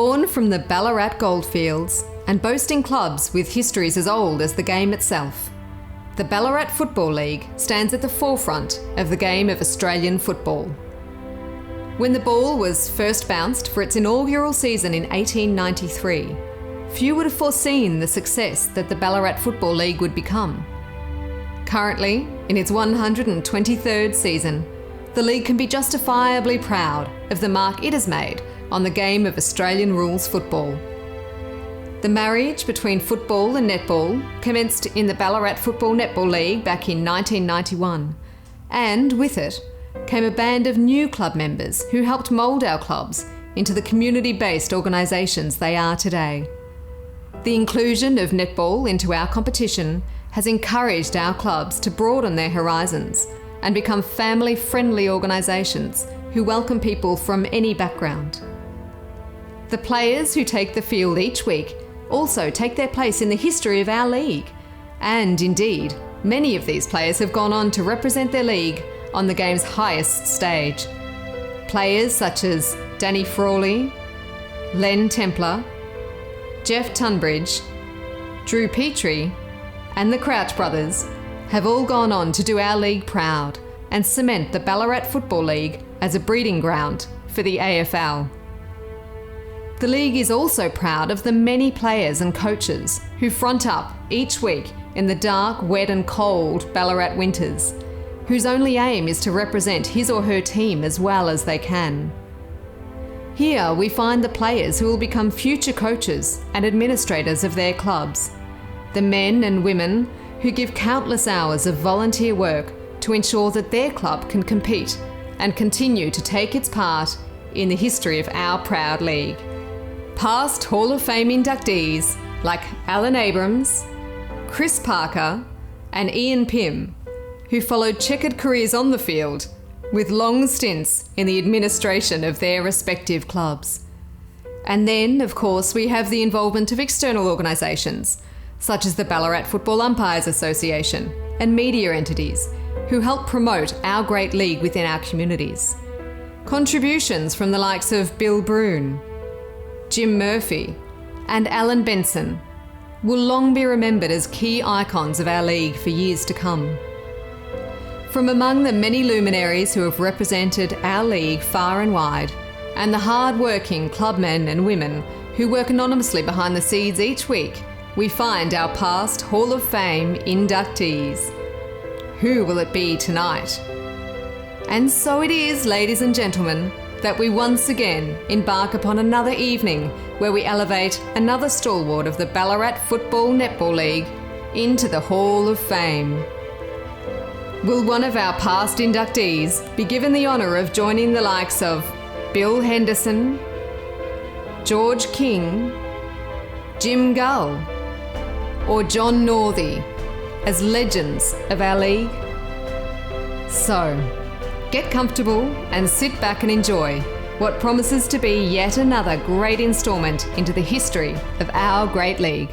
Born from the Ballarat goldfields and boasting clubs with histories as old as the game itself, the Ballarat Football League stands at the forefront of the game of Australian football. When the ball was first bounced for its inaugural season in 1893, few would have foreseen the success that the Ballarat Football League would become. Currently, in its 123rd season, the league can be justifiably proud of the mark it has made on the game of Australian rules football. The marriage between football and netball commenced in the Ballarat Football Netball League back in 1991, and with it came a band of new club members who helped mould our clubs into the community-based organisations they are today. The inclusion of netball into our competition has encouraged our clubs to broaden their horizons and become family-friendly organisations who welcome people from any background. The players who take the field each week also take their place in the history of our league, and indeed, many of these players have gone on to represent their league on the game's highest stage. Players such as Danny Frawley, Len Templar, Jeff Tunbridge, Drew Petrie, and the Crouch brothers have all gone on to do our league proud and cement the Ballarat Football League as a breeding ground for the AFL. The league is also proud of the many players and coaches who front up each week in the dark, wet and cold Ballarat winters, whose only aim is to represent his or her team as well as they can. Here we find the players who will become future coaches and administrators of their clubs, the men and women who give countless hours of volunteer work to ensure that their club can compete and continue to take its part in the history of our proud league. Past Hall of Fame inductees like Alan Abrams, Chris Parker and Ian Pym, who followed checkered careers on the field with long stints in the administration of their respective clubs. And then, of course, we have the involvement of external organisations such as the Ballarat Football Umpires Association and media entities who help promote our great league within our communities. Contributions from the likes of Bill Broon, Jim Murphy and Alan Benson will long be remembered as key icons of our league for years to come. From among the many luminaries who have represented our league far and wide, and the hard-working clubmen and women who work anonymously behind the scenes each week, we find our past Hall of Fame inductees. Who will it be tonight? And so it is, ladies and gentlemen, that we once again embark upon another evening where we elevate another stalwart of the Ballarat Football Netball League into the Hall of Fame. Will one of our past inductees be given the honour of joining the likes of Bill Henderson, George King, Jim Gull, or John Northey as legends of our league? So, get comfortable and sit back and enjoy what promises to be yet another great instalment into the history of our great league.